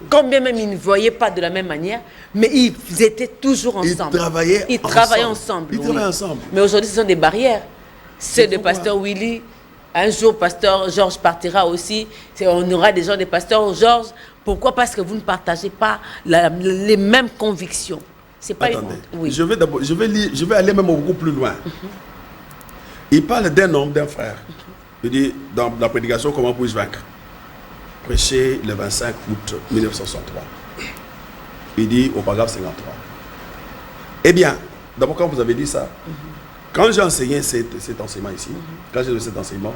Quand bien même ils ne voyaient pas de la même manière, mais ils étaient toujours ensemble. Ils travaillaient ensemble. Mais aujourd'hui, ce sont des barrières. Ceux de Pasteur Willie. Un jour, Pasteur Georges partira aussi. On aura des gens des pasteurs Georges. Pourquoi? Parce que vous ne partagez pas les mêmes convictions. C'est pas Attendez, je vais aller même beaucoup plus loin. Il parle d'un homme, d'un frère. Il dit, dans la prédication, comment puis-je vaincre? Prêché le 25 août 1963. Il dit au paragraphe 53. Eh bien, d'abord, quand vous avez dit ça, quand j'ai enseigné cet enseignement ici, quand j'ai donné cet enseignement,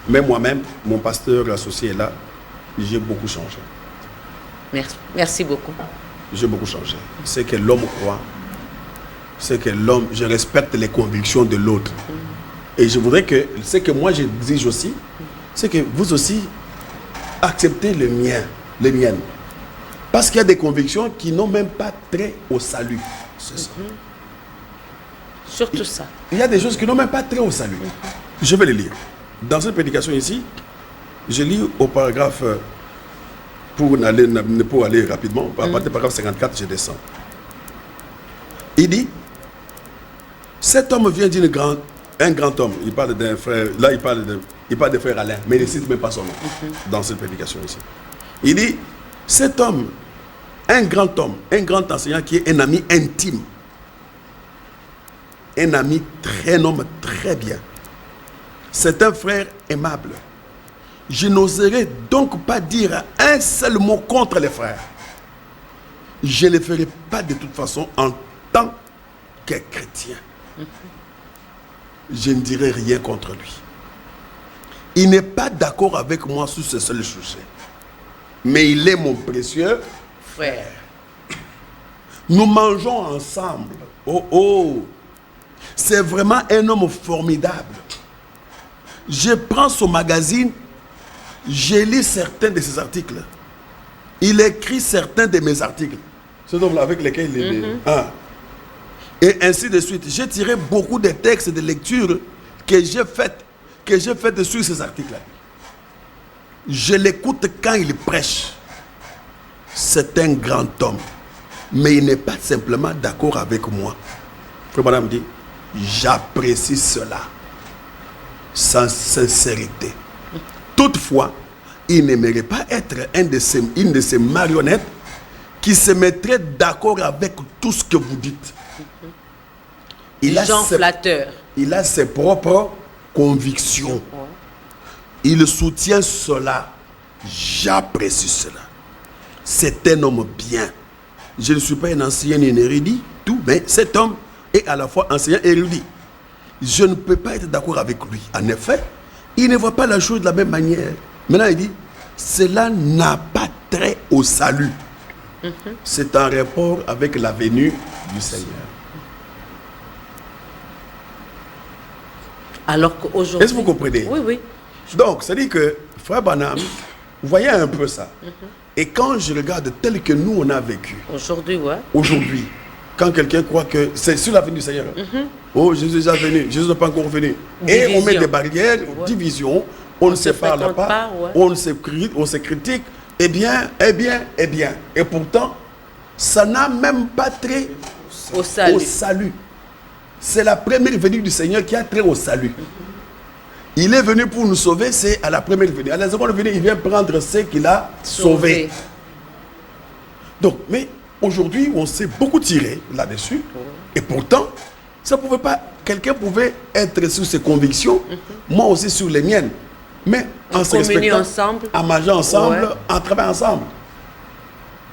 Mais moi-même, mon pasteur associé est là, j'ai beaucoup changé. Merci beaucoup. J'ai beaucoup changé. C'est que l'homme croit, c'est que l'homme, je respecte les convictions de l'autre. Et je voudrais que, ce que moi j'exige aussi, c'est que vous aussi acceptez les miennes. Parce qu'il y a des convictions qui n'ont même pas trait au salut. C'est ça. Surtout ça. Il y a des choses qui n'ont même pas trait au salut. Je vais les lire. Dans cette prédication ici, je lis au paragraphe, pour aller rapidement, à partir du paragraphe 54, je descends. Il dit, cet homme vient un grand homme, il parle d'un frère, là il parle de frère Alain, mais il ne cite même pas son nom dans cette prédication ici. Il dit, cet homme, un grand enseignant qui est un ami intime, un ami un homme très bien. C'est un frère aimable. Je n'oserais donc pas dire un seul mot contre les frères. Je ne le ferai pas de toute façon en tant que chrétien. Je ne dirai rien contre lui. Il n'est pas d'accord avec moi sur ce seul sujet. Mais il est mon précieux frère. Nous mangeons ensemble. Oh! C'est vraiment un homme formidable. Je prends son magazine, je lis certains de ses articles. Il écrit certains de mes articles. Cet homme-là avec lesquels il est. Et ainsi de suite. J'ai tiré beaucoup de textes de lecture que j'ai fait sur ces articles-là. Je l'écoute quand il prêche. C'est un grand homme. Mais il n'est pas simplement d'accord avec moi. Frère Madame dit, j'apprécie cela. Sans sincérité. Toutefois, il n'aimerait pas être une de ces marionnettes qui se mettrait d'accord avec tout ce que vous dites. Il a ses propres convictions. Il soutient cela. J'apprécie cela. C'est un homme bien. Je ne suis pas un ancien érudit, tout, mais cet homme est à la fois enseignant et érudit. Je ne peux pas être d'accord avec lui. En effet, il ne voit pas la chose de la même manière. Maintenant, il dit, cela n'a pas trait au salut. C'est en rapport avec la venue du Seigneur. Alors qu'aujourd'hui... Est-ce que vous comprenez? Oui, oui. Donc, ça dit que, frère Branham, vous voyez un peu ça. Et quand je regarde tel que nous, on a vécu. Aujourd'hui, ouais. Aujourd'hui, quand quelqu'un croit que c'est sur la venue du Seigneur. Oh, Jésus est déjà venu, Jésus n'est pas encore venu. Division. Et on met des barrières, division, on ne se parle pas, on se critique. Eh bien. Et pourtant, ça n'a même pas trait au salut. C'est la première venue du Seigneur qui a trait au salut. Il est venu pour nous sauver, c'est à la première venue. À la seconde venue, il vient prendre ce qu'il a sauvé. Donc, mais aujourd'hui, on s'est beaucoup tiré là-dessus. Et pourtant, ça pouvait pas. Quelqu'un pouvait être sur ses convictions, moi aussi sur les miennes. Mais en se respectant, ensemble, en mangeant ensemble, en travaillant ensemble.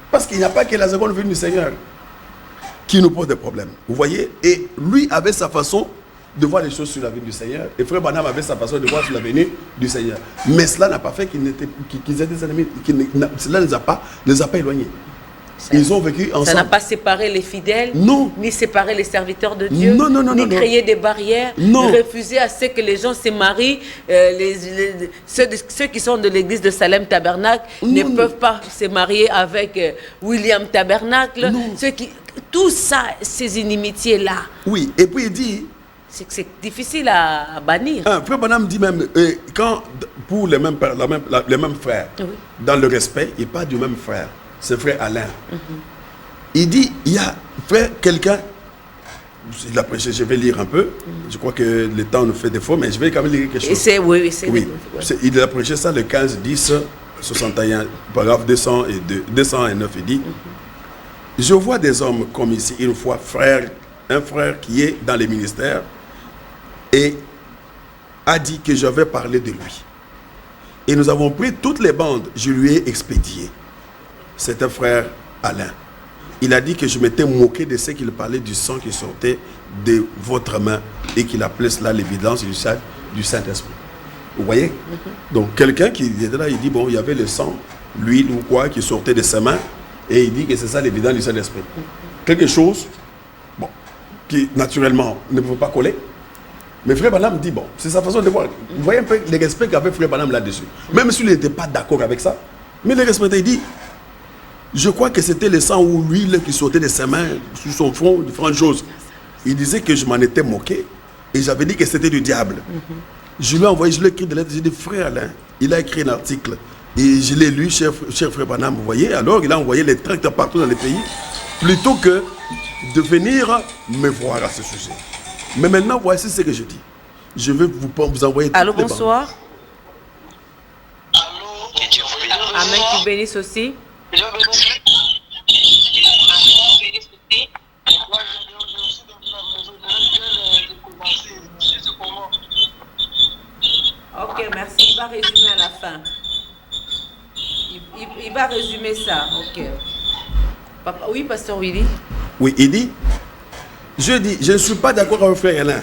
Parce qu'il n'y a pas que la seconde venue du Seigneur qui nous pose des problèmes. Vous voyez? Et lui avait sa façon de voir les choses sur la venue du Seigneur. Et frère Branham avait sa façon de voir sur la venue du Seigneur. Mais cela n'a pas fait qu'ils étaient des ennemis. Cela ne les a pas éloignés. Ils ont vécu ensemble. Ça n'a pas séparé les fidèles, non, ni séparé les serviteurs de Dieu, ni créé des barrières, ni refuser à ce que les gens se marient. Ceux qui sont de l'église de Salem Tabernacle ne peuvent pas se marier avec William Tabernacle. Tout ça, ces inimitiés-là. Oui, et puis il dit... C'est difficile à bannir. Frère Branham dit même, quand pour les mêmes frères, dans le respect, il parle du même frère. C'est frère Alain. Il dit, il y a frère quelqu'un, il a prêché, je vais lire un peu, je crois que le temps nous fait défaut, mais je vais quand même lire quelque chose. Il a prêché ça le 15-10-61, paragraphe 209, il dit, je vois des hommes comme ici, une fois un frère qui est dans les ministères, et a dit que je vais parler de lui. Et nous avons pris toutes les bandes, je lui ai expédié. C'est un frère Alain. Il a dit que je m'étais moqué de ce qu'il parlait du sang qui sortait de votre main et qu'il appelait cela l'évidence du Saint-Esprit. Vous voyez? Donc quelqu'un qui était là, il dit, bon, il y avait le sang, l'huile ou quoi, qui sortait de ses mains, et il dit que c'est ça l'évidence du Saint-Esprit. Quelque chose, bon, qui naturellement ne peut pas coller. Mais Frère Branham dit, bon, c'est sa façon de voir. Vous voyez un peu le respect qu'avait Frère Branham là-dessus. Même s'il n'était pas d'accord avec ça, mais le respect, il dit, je crois que c'était le sang ou l'huile qui sortait de ses mains, sur son front, différentes choses. Il disait que je m'en étais moqué et j'avais dit que c'était du diable. Je lui ai envoyé, je lui ai écrit des lettres, j'ai dit, frère Alain, il a écrit un article et je l'ai lu, cher Frère Branham, vous voyez. Alors il a envoyé les tracts partout dans les pays, plutôt que de venir me voir à ce sujet. Mais maintenant, voici ce que je dis. Je vais vous envoyer... Allô, bonsoir. Allô, que Dieu vous bénisse. Amen, qui bénisse aussi. Dieu bénisse. Ok, merci. Il va résumer à la fin. Il va résumer ça. Ok. Papa, oui, Pasteur Willy. Oui, il dit, je ne suis pas d'accord avec Frère Alain.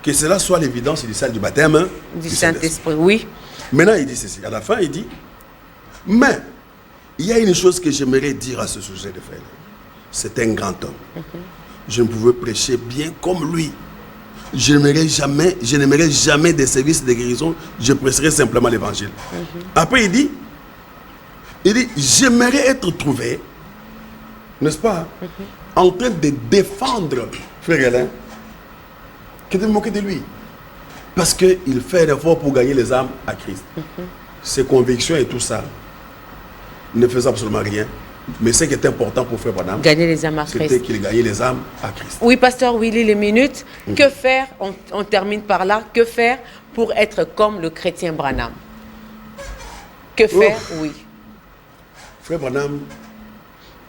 Que cela soit l'évidence initiale du baptême. Hein, du Saint-Esprit, oui. Maintenant, il dit ceci. À la fin, il dit, mais il y a une chose que j'aimerais dire à ce sujet de Frère Alain. C'est un grand homme. Je ne pouvais prêcher bien comme lui. Je n'aimerais jamais des services de guérison. Je prêcherai simplement l'évangile. Après, il dit, j'aimerais être trouvé, n'est-ce pas, en train de défendre Frère Alain, que de me moquer de lui. Parce qu'il fait un effort pour gagner les âmes à Christ. Ses convictions et tout ça ne faisaient absolument rien. Mais ce qui est important pour Frère Branham, gagner les âmes à Christ, c'était qu'il gagnait les âmes à Christ. Oui, Pasteur Willy, les minutes. Que faire, on termine par là, que faire pour être comme le chrétien Branham? Que faire, oui. Frère Branham,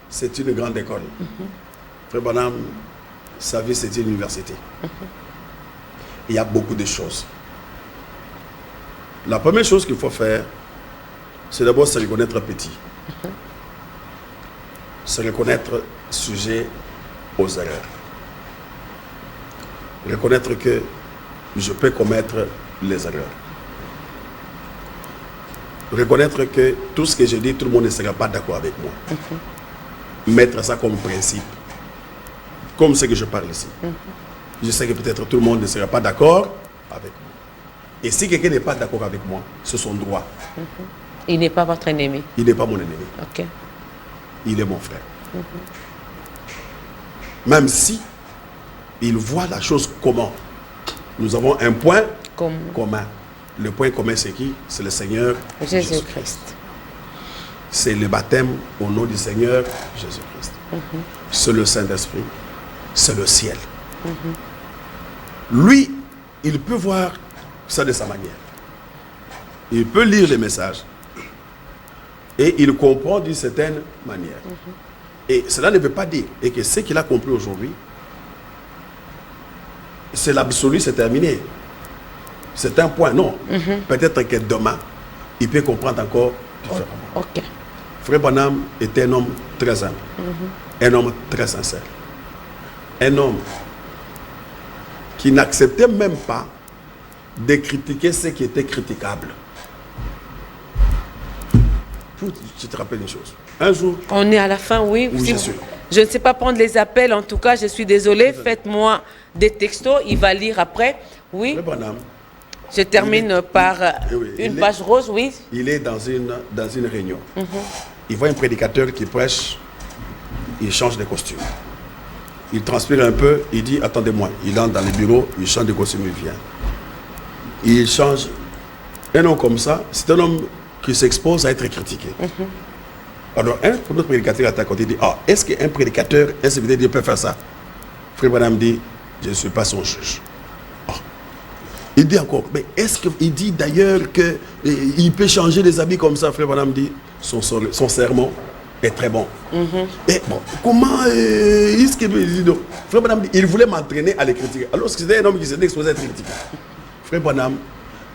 c'est une grande école. Frère Branham, sa vie, c'est une université. Il y a beaucoup de choses. La première chose qu'il faut faire, c'est d'abord se reconnaître petit. Se reconnaître sujet aux erreurs. Reconnaître que je peux commettre les erreurs. Reconnaître que tout ce que je dis, tout le monde ne sera pas d'accord avec moi. Mettre ça comme principe. Comme ce que je parle ici. Je sais que peut-être tout le monde ne sera pas d'accord avec moi. Et si quelqu'un n'est pas d'accord avec moi, c'est son droit. Il n'est pas votre ennemi. Il n'est pas mon ennemi. Ok. Il est mon frère. Même si il voit la chose comment. Nous avons un point commun. Le point commun, c'est qui? C'est le Seigneur Jésus-Christ. C'est le baptême au nom du Seigneur Jésus-Christ. C'est le Saint-Esprit. C'est le ciel. Lui, il peut voir ça de sa manière. Il peut lire les messages. Et il comprend d'une certaine manière. Et cela ne veut pas dire et que ce qu'il a compris aujourd'hui, c'est l'absolu, c'est terminé. C'est un point, non. Peut-être que demain, il peut comprendre encore différemment. Ok. Frère Branham était un homme très humble, un homme très sincère, un homme qui n'acceptait même pas de critiquer ce qui était critiquable. Je te rappelle une chose. Un jour... On est à la fin, oui. Oui, Si je ne sais pas prendre les appels, en tout cas, je suis désolée. Faites-moi des textos, il va lire après. Oui. Je termine par une page rose, oui. Il est dans une réunion. Il voit un prédicateur qui prêche, il change de costume. Il transpire un peu, il dit, attendez-moi. Il entre dans le bureau, il change de costume, il vient. Il change. Un homme comme ça, c'est un homme qui s'expose à être critiqué. Alors, un autre prédicateur à ta côté dit, ah, est-ce qu'un prédicateur, un serviteur de Dieu peut faire ça? Frère Branham dit, je ne suis pas son juge. Ah. Il dit encore, mais est-ce qu'il dit d'ailleurs qu'il peut changer les habits comme ça? Frère Branham dit, son sermon est très bon. Et bon, comment est-ce qu'il dit donc? Frère Branham dit, il voulait m'entraîner à les critiquer. Alors, c'était un homme qui s'était exposé à être critiqué. Frère Branham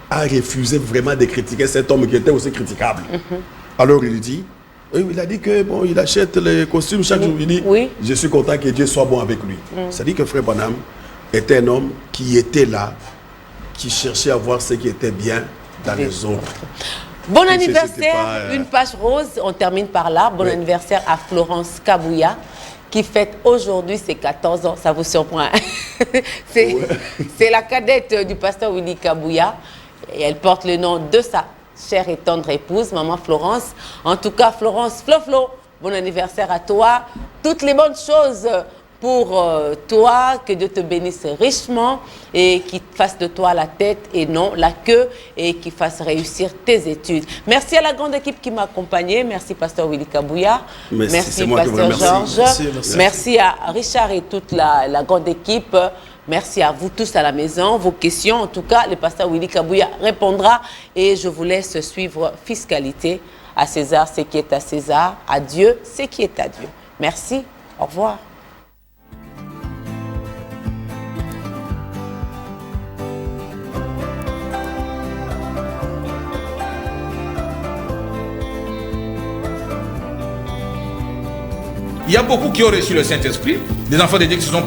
a refusé vraiment de critiquer cet homme qui était aussi critiquable. Alors il dit, il a dit que bon, il achète les costumes chaque jour. Il dit, je suis content que Dieu soit bon avec lui. C'est-à-dire que Frère Branham était un homme qui était là, qui cherchait à voir ce qui était bien dans les autres. Bon C'était anniversaire, pas, une page rose, on termine par là. Bon anniversaire à Florence Kabouya, qui fête aujourd'hui ses 14 ans. Ça vous surprend, hein? C'est la cadette du pasteur Willy Kabouya. Et elle porte le nom de sa chère et tendre épouse, maman Florence. En tout cas, Florence, Flo, bon anniversaire à toi. Toutes les bonnes choses pour toi, que Dieu te bénisse richement et qu'il fasse de toi la tête et non la queue et qu'il fasse réussir tes études. Merci à la grande équipe qui m'a accompagné. Merci Pasteur Willy Kabouya. Merci Pasteur Georges. Merci à Richard et toute la grande équipe. Merci à vous tous à la maison. Vos questions, en tout cas, le Pasteur Willy Kabouya répondra et je vous laisse suivre Fiscalité. À César, ce qui est à César. À Dieu, ce qui est à Dieu. Merci. Au revoir. Il y a beaucoup qui ont reçu le Saint-Esprit, des enfants de Dieu qui se sont